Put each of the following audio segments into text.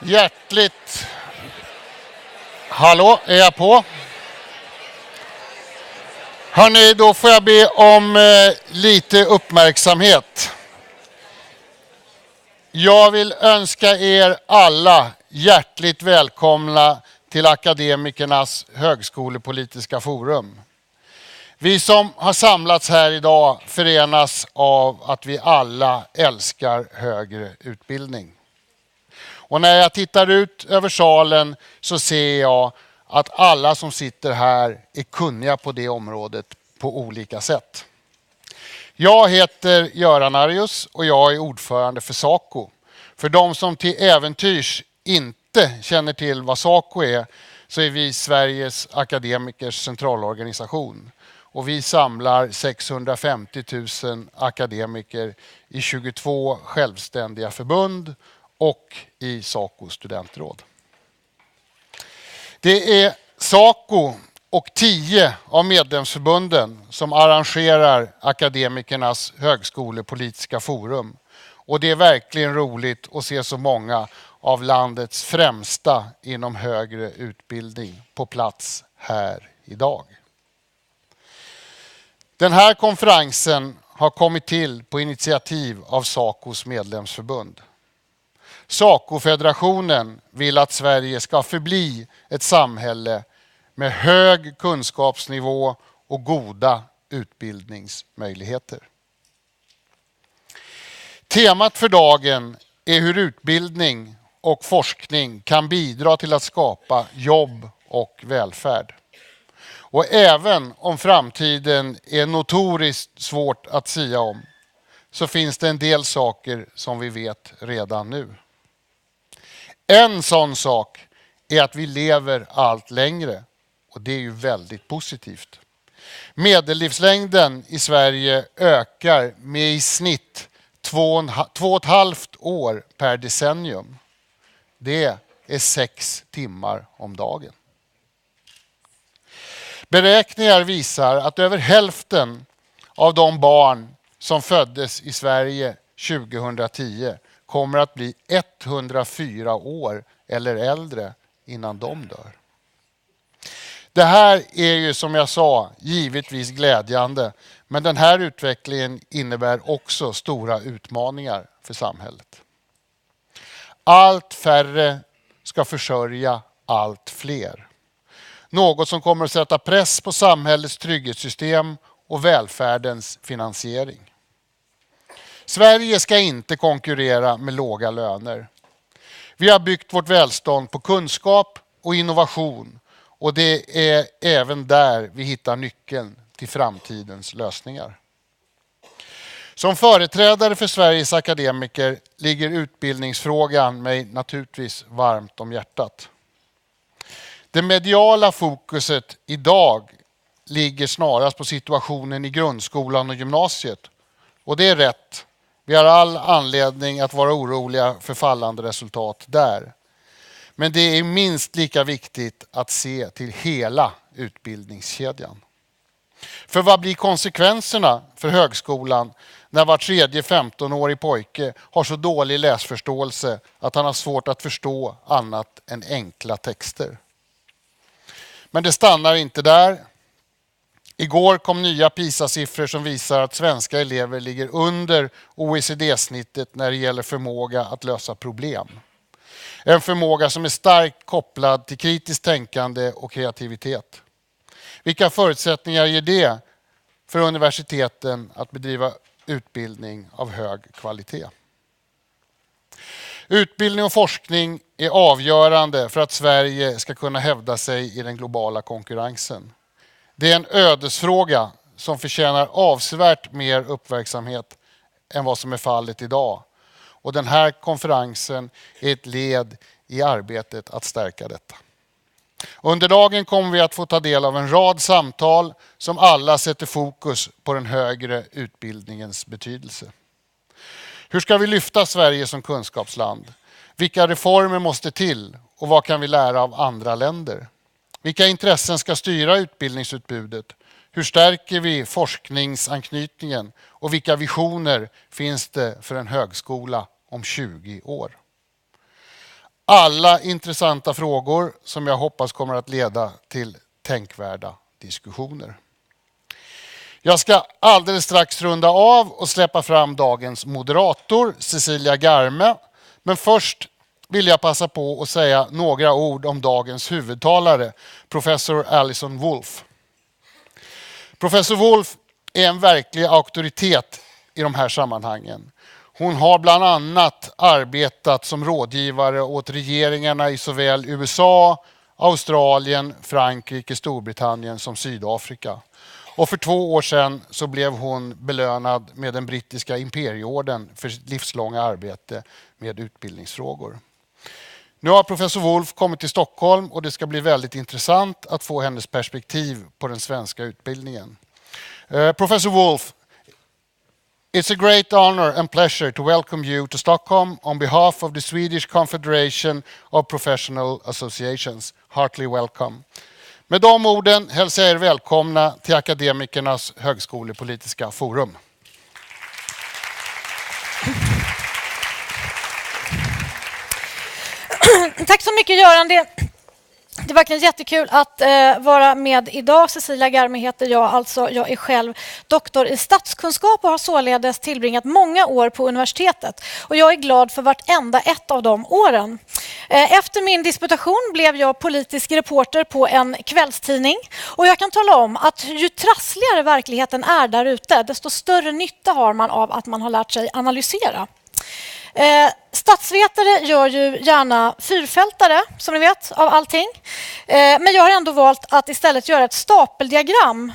Hjärtligt. Hallå, är jag på? Hörrni, då får jag be om lite uppmärksamhet. Jag vill önska er alla hjärtligt välkomna till Akademikernas Högskolepolitiska Forum. Vi som har samlats här idag förenas av att vi alla älskar högre utbildning. Och när jag tittar ut över salen så ser jag att alla som sitter här är kunniga på det området på olika sätt. Jag heter Göran Arrius och jag är ordförande för Saco. För de som till äventyrs inte känner till vad Saco är, så är vi Sveriges akademikers centralorganisation. Och vi samlar 650 000 akademiker i 22 självständiga förbund och i Sacos studentråd. Det är Saco och 10 av medlemsförbunden som arrangerar Akademikernas Högskolepolitiska Forum. Och det är verkligen roligt att se så många av landets främsta inom högre utbildning på plats här idag. Den här konferensen har kommit till på initiativ av Sacos medlemsförbund. Sacofederationen vill att Sverige ska förbli ett samhälle med hög kunskapsnivå och goda utbildningsmöjligheter. Temat för dagen är hur utbildning och forskning kan bidra till att skapa jobb och välfärd. Och även om framtiden är notoriskt svårt att sia om, så finns det en del saker som vi vet redan nu. En sån sak är att vi lever allt längre, och det är ju väldigt positivt. Medellivslängden i Sverige ökar med i snitt 2,5 år per decennium. Det är 6 timmar om dagen. Beräkningar visar att över hälften av de barn som föddes i Sverige 2010 kommer att bli 104 år eller äldre innan de dör. Det här är ju, som jag sa, givetvis glädjande, men den här utvecklingen innebär också stora utmaningar för samhället. Allt färre ska försörja allt fler. Något som kommer att sätta press på samhällets trygghetssystem och välfärdens finansiering. Sverige ska inte konkurrera med låga löner. Vi har byggt vårt välstånd på kunskap och innovation, och det är även där vi hittar nyckeln till framtidens lösningar. Som företrädare för Sveriges akademiker ligger utbildningsfrågan mig naturligtvis varmt om hjärtat. Det mediala fokuset idag ligger snarast på situationen i grundskolan och gymnasiet. Och det är rätt. Vi har all anledning att vara oroliga för fallande resultat där. Men det är minst lika viktigt att se till hela utbildningskedjan. För vad blir konsekvenserna för högskolan när var tredje 15-årig pojke har så dålig läsförståelse att han har svårt att förstå annat än enkla texter? Men det stannar inte där. Igår kom nya PISA-siffror som visar att svenska elever ligger under OECD-snittet när det gäller förmåga att lösa problem. En förmåga som är starkt kopplad till kritiskt tänkande och kreativitet. Vilka förutsättningar ger det för universiteten att bedriva utbildning av hög kvalitet? Utbildning och forskning är avgörande för att Sverige ska kunna hävda sig i den globala konkurrensen. Det är en ödesfråga som förtjänar avsevärt mer uppmärksamhet än vad som är fallet idag. Och den här konferensen är ett led i arbetet att stärka detta. Under dagen kommer vi att få ta del av en rad samtal som alla sätter fokus på den högre utbildningens betydelse. Hur ska vi lyfta Sverige som kunskapsland? Vilka reformer måste till och vad kan vi lära av andra länder? Vilka intressen ska styra utbildningsutbudet? Hur stärker vi forskningsanknytningen och vilka visioner finns det för en högskola om 20 år? Alla intressanta frågor som jag hoppas kommer att leda till tänkvärda diskussioner. Jag ska alldeles strax runda av och släppa fram dagens moderator, Cecilia Garme. Men först vill jag passa på att säga några ord om dagens huvudtalare, professor Alison Wolf. Professor Wolf är en verklig auktoritet i de här sammanhangen. Hon har bland annat arbetat som rådgivare åt regeringarna i såväl USA, Australien, Frankrike, Storbritannien som Sydafrika. Och för 2 år sedan så blev hon belönad med den brittiska imperieorden för sitt livslånga arbete med utbildningsfrågor. Nu har professor Wolf kommit till Stockholm och det ska bli väldigt intressant att få hennes perspektiv på den svenska utbildningen. Professor Wolf, it's a great honor and pleasure to welcome you to Stockholm on behalf of the Swedish Confederation of Professional Associations. Heartily welcome. Med de orden hälsar jag er välkomna till Akademikernas Högskolepolitiska Forum. Tack så mycket Göran. Det är verkligen jättekul att vara med idag. Cecilia Garme heter jag. Jag är själv doktor i statskunskap och har således tillbringat många år på universitetet. Och jag är glad för vartenda ett av de åren. Efter min disputation blev jag politisk reporter på en kvällstidning. Och jag kan tala om att ju trassligare verkligheten är där ute, desto större nytta har man av att man har lärt sig analysera. Statsvetare gör ju gärna fyrfältare, som ni vet, av allting. Men jag har ändå valt att istället göra ett stapeldiagram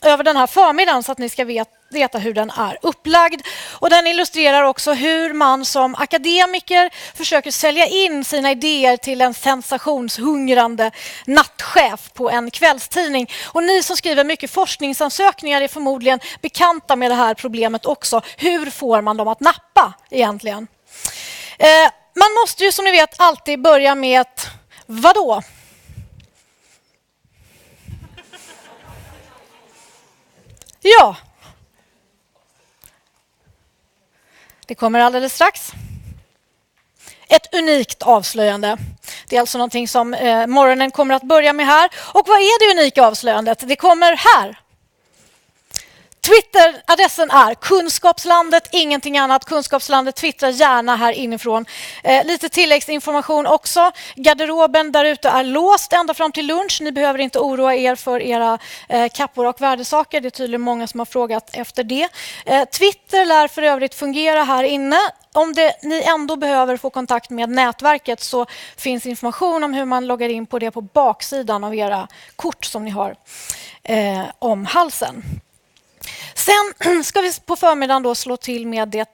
över den här förmiddagen så att ni ska veta hur den är upplagd. Och den illustrerar också hur man som akademiker försöker sälja in sina idéer till en sensationshungrande nattchef på en kvällstidning. Och ni som skriver mycket forskningsansökningar är förmodligen bekanta med det här problemet också. Hur får man dem att nappa egentligen? Man måste ju som ni vet alltid börja med ett vadå? Ja. Det kommer alldeles strax. Ett unikt avslöjande. Det är alltså någonting som morgonen kommer att börja med här. Och vad är det unika avslöjandet? Det kommer här. Twitter-adressen är kunskapslandet, ingenting annat. Kunskapslandet twittrar gärna här inifrån. Lite tilläggsinformation också. Garderoben där ute är låst ända fram till lunch. Ni behöver inte oroa er för era kappor och värdesaker. Det är tydligen många som har frågat efter det. Twitter lär för övrigt fungera här inne. Om ni ändå behöver få kontakt med nätverket så finns information om hur man loggar in på det på baksidan av era kort som ni har om halsen. Sen ska vi på förmiddagen då slå till med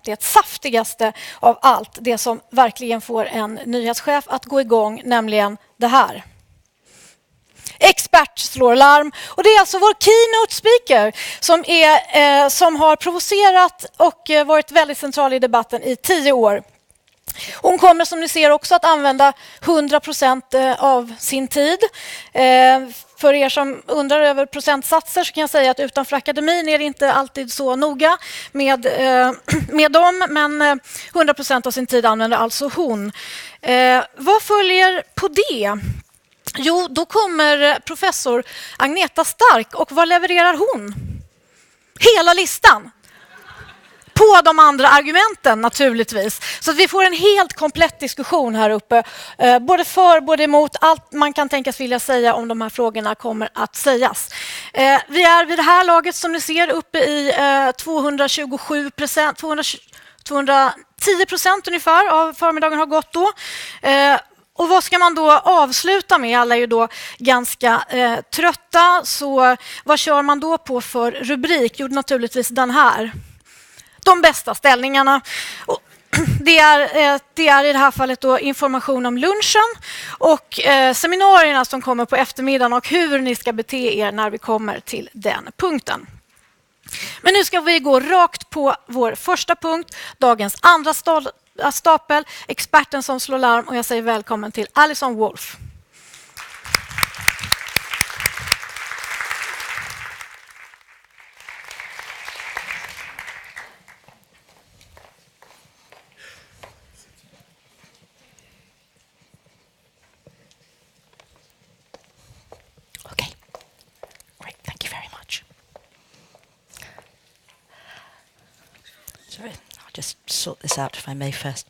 det saftigaste av allt. Det som verkligen får en nyhetschef att gå igång, nämligen det här. Expert slår larm. Och det är alltså vår keynote speaker som har provocerat och varit väldigt central i debatten i 10 år. Hon kommer som ni ser också att använda 100% av sin tid. För er som undrar över procentsatser så kan jag säga att utanför akademin är det inte alltid så noga med dem. Men 100% av sin tid använder alltså hon. Vad följer på det? Jo, då kommer professor Agneta Stark. Och vad levererar hon? Hela listan. På de andra argumenten naturligtvis. Så att vi får en helt komplett diskussion här uppe. Både för, både emot. Allt man kan tänkas vilja säga om de här frågorna kommer att sägas. Vi är vid det här laget som ni ser uppe i 210% ungefär av förmiddagen har gått då. Och vad ska man då avsluta med? Alla är ju då ganska trötta. Så vad kör man då på för rubrik? Jo, naturligtvis den här. De bästa ställningarna. Och det är i det här fallet då information om lunchen och seminarierna som kommer på eftermiddagen och hur ni ska bete er när vi kommer till den punkten. Men nu ska vi gå rakt på vår första punkt, dagens andra stapel, experten som slår larm, och jag säger välkommen till Alison Wolf. just sort this out, if I may, first.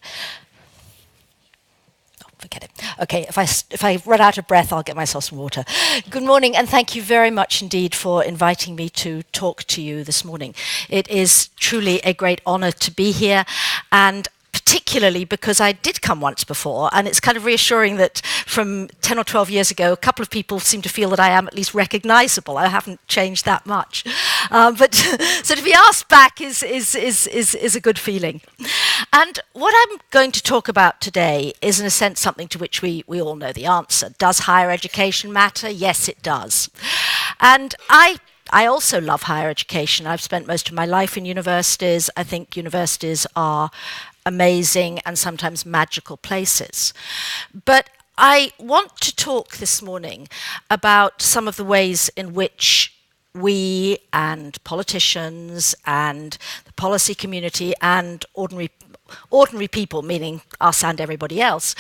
Forget it. Okay, if I run out of breath, I'll get myself some water. Good morning, and thank you very much indeed for inviting me to talk to you this morning. It is truly a great honor to be here, and particularly because I did come once before, and it's kind of reassuring that from 10 or 12 years ago, a couple of people seem to feel that I am at least recognizable. I haven't changed that much. But so to be asked back is a good feeling. And what I'm going to talk about today is, in a sense, something to which we all know the answer. Does higher education matter? Yes, it does. And I also love higher education. I've spent most of my life in universities. I think universities are amazing and sometimes magical places. But I want to talk this morning about some of the ways in which we and politicians and the policy community and ordinary people, meaning us and everybody else,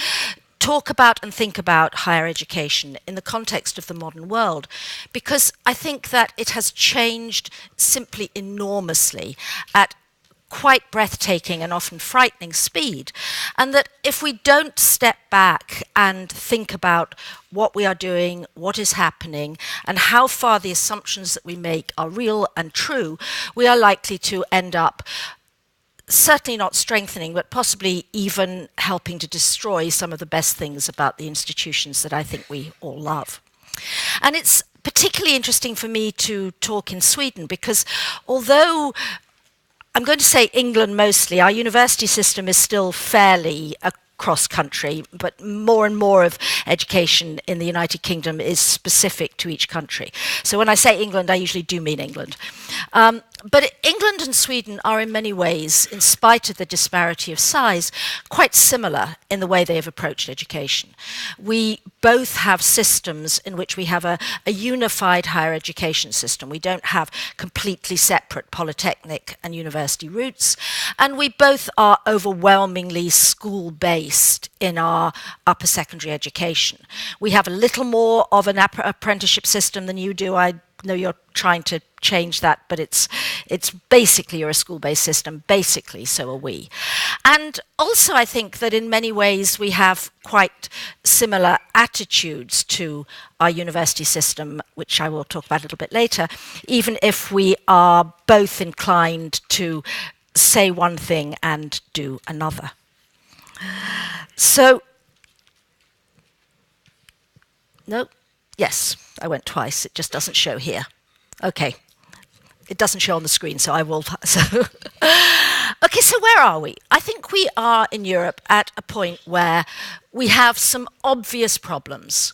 talk about and think about higher education in the context of the modern world, because I think that it has changed simply enormously at quite breathtaking and often frightening speed, and that if we don't step back and think about what we are doing, what is happening, and how far the assumptions that we make are real and true, we are likely to end up certainly not strengthening, but possibly even helping to destroy some of the best things about the institutions that I think we all love. And it's particularly interesting for me to talk in Sweden, because although I'm going to say England mostly, our university system is still fairly cross-country, but more and more of education in the United Kingdom is specific to each country. So when I say England, I usually do mean England. But England and Sweden are in many ways, in spite of the disparity of size, quite similar in the way they have approached education. We both have systems in which we have a unified higher education system. We don't have completely separate polytechnic and university routes, and we both are overwhelmingly school-based in our upper secondary education. We have a little more of an apprenticeship system than you do. I know you're trying to change that, but it's basically you're a school-based system, basically, so are we. And also I think that in many ways we have quite similar attitudes to our university system, which I will talk about a little bit later, even if we are both inclined to say one thing and do another. So, no, yes, I went twice, it just doesn't show here. Okay. It doesn't show on the screen, so I will. Okay, so where are we? I think we are in Europe at a point where we have some obvious problems.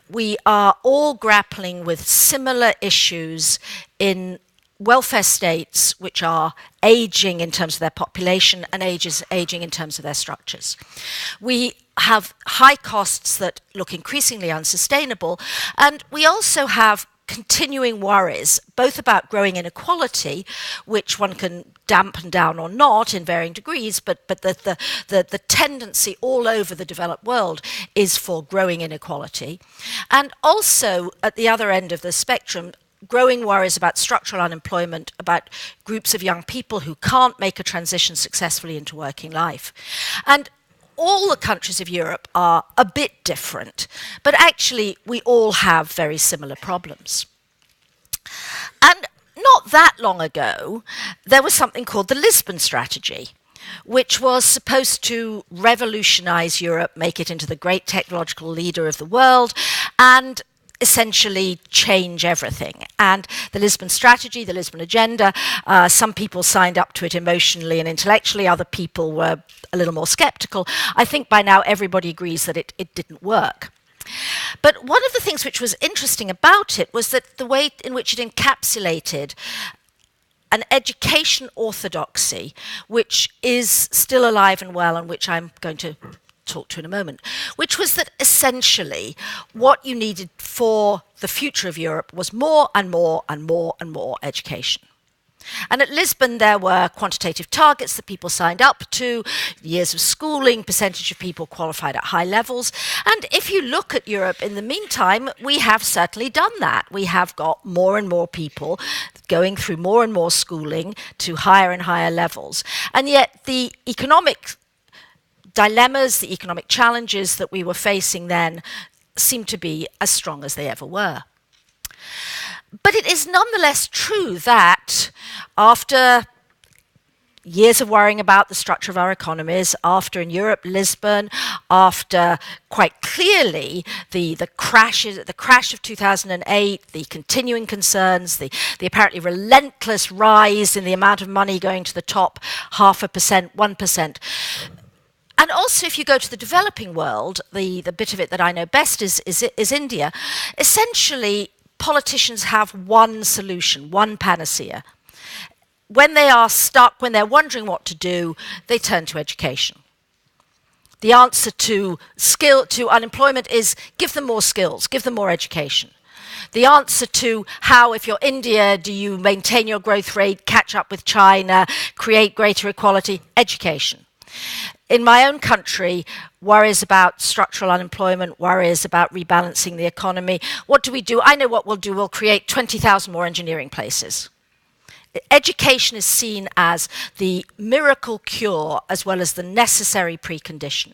We are all grappling with similar issues in welfare states which are aging in terms of their population and aging in terms of their structures. We have high costs that look increasingly unsustainable, and we also have continuing worries, both about growing inequality, which one can dampen down or not in varying degrees, but the tendency all over the developed world is for growing inequality. And also, at the other end of the spectrum, growing worries about structural unemployment, about groups of young people who can't make a transition successfully into working life. And all the countries of Europe are a bit different, but actually we all have very similar problems. And not that long ago, there was something called the Lisbon Strategy, which was supposed to revolutionize Europe, make it into the great technological leader of the world, and essentially change everything. And the Lisbon Strategy, the Lisbon Agenda, some people signed up to it emotionally and intellectually, other people were a little more skeptical. I think by now everybody agrees that it didn't work. But one of the things which was interesting about it was that the way in which it encapsulated an education orthodoxy, which is still alive and well, and which I'm going to talk to in a moment, which was that essentially what you needed for the future of Europe was more and more and more and more education. And at Lisbon, there were quantitative targets that people signed up to, years of schooling, percentage of people qualified at high levels. And if you look at Europe in the meantime, we have certainly done that. We have got more and more people going through more and more schooling to higher and higher levels. And yet the economic dilemmas, the economic challenges that we were facing then seem to be as strong as they ever were. But it is nonetheless true that after years of worrying about the structure of our economies, after in Europe, Lisbon, after quite clearly the crash of 2008, the continuing concerns, the apparently relentless rise in the amount of money going to the top 0.5%, 1%. And also, if you go to the developing world, the bit of it that I know best is India. Essentially, politicians have one solution, one panacea. When they are stuck, when they're wondering what to do, they turn to education. The answer to unemployment is give them more skills, give them more education. The answer to how, if you're India, do you maintain your growth rate, catch up with China, create greater equality? Education. In my own country, worries about structural unemployment, worries about rebalancing the economy. What do we do? I know what we'll do. We'll create 20,000 more engineering places. Education is seen as the miracle cure as well as the necessary precondition.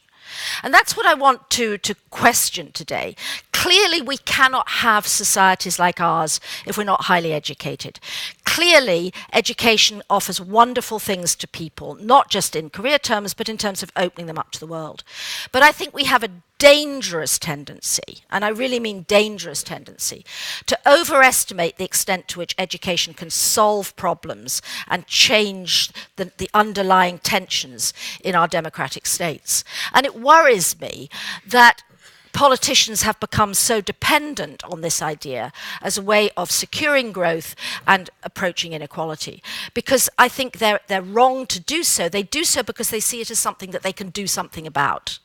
And that's what I want to question today. Clearly, we cannot have societies like ours if we're not highly educated. Clearly, education offers wonderful things to people, not just in career terms, but in terms of opening them up to the world. But I think we have a dangerous tendency, and I really mean dangerous tendency, to overestimate the extent to which education can solve problems and change the underlying tensions in our democratic states. And it worries me that politicians have become so dependent on this idea as a way of securing growth and approaching inequality. Because I think they're wrong to do so. They do so because they see it as something that they can do something about.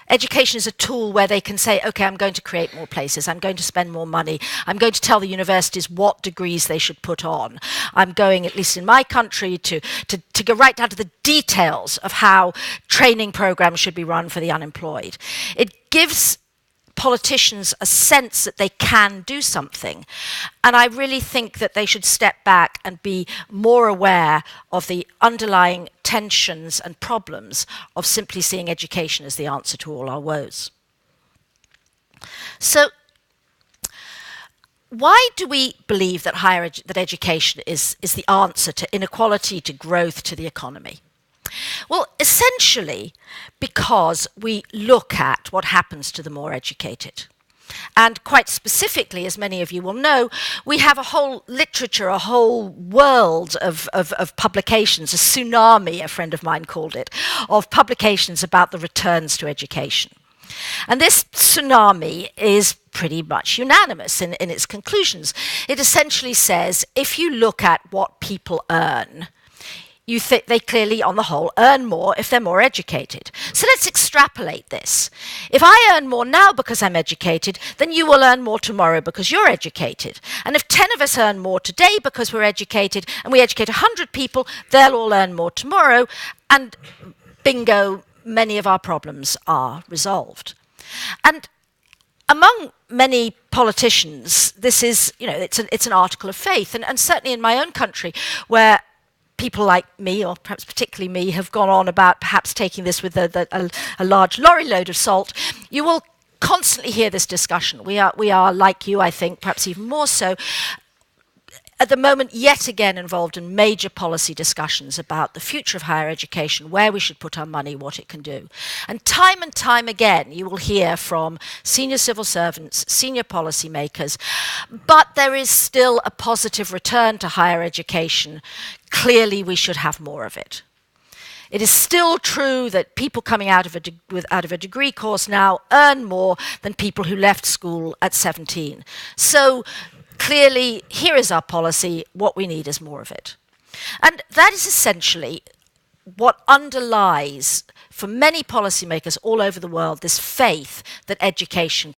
Education is a tool where they can say, okay, I'm going to create more places, I'm going to spend more money, I'm going to tell the universities what degrees they should put on. I'm going, at least in my country, to go right down to the details of how training programs should be run for the unemployed. It gives politicians a sense that they can do something. And I really think that they should step back and be more aware of the underlying tensions and problems of simply seeing education as the answer to all our woes. So, why do we believe that that education is the answer to inequality, to growth, to the economy? Well, essentially because we look at what happens to the more educated. And quite specifically, as many of you will know, we have a whole literature, a whole world of publications, a tsunami, a friend of mine called it, of publications about the returns to education. And this tsunami is pretty much unanimous in its conclusions. It essentially says, if you look at what people earn, you think they clearly, on the whole, earn more if they're more educated. So let's extrapolate this. If I earn more now because I'm educated, then you will earn more tomorrow because you're educated. And if 10 of us earn more today because we're educated, and we educate 100 people, they'll all earn more tomorrow, and bingo, many of our problems are resolved. And among many politicians, this is, it's an article of faith. And certainly in my own country, where people like me, or perhaps particularly me, have gone on about perhaps taking this with a large lorry load of salt, you will constantly hear this discussion. We are like you, I think, perhaps even more so, at the moment, yet again involved in major policy discussions about the future of higher education, where we should put our money, what it can do. And time again, you will hear from senior civil servants, senior policymakers, but there is still a positive return to higher education. Clearly, we should have more of it. It is still true that people coming out of a degree course now earn more than people who left school at 17. So clearly, here is our policy. What we need is more of it. And that is essentially what underlies, for many policymakers all over the world, this faith that education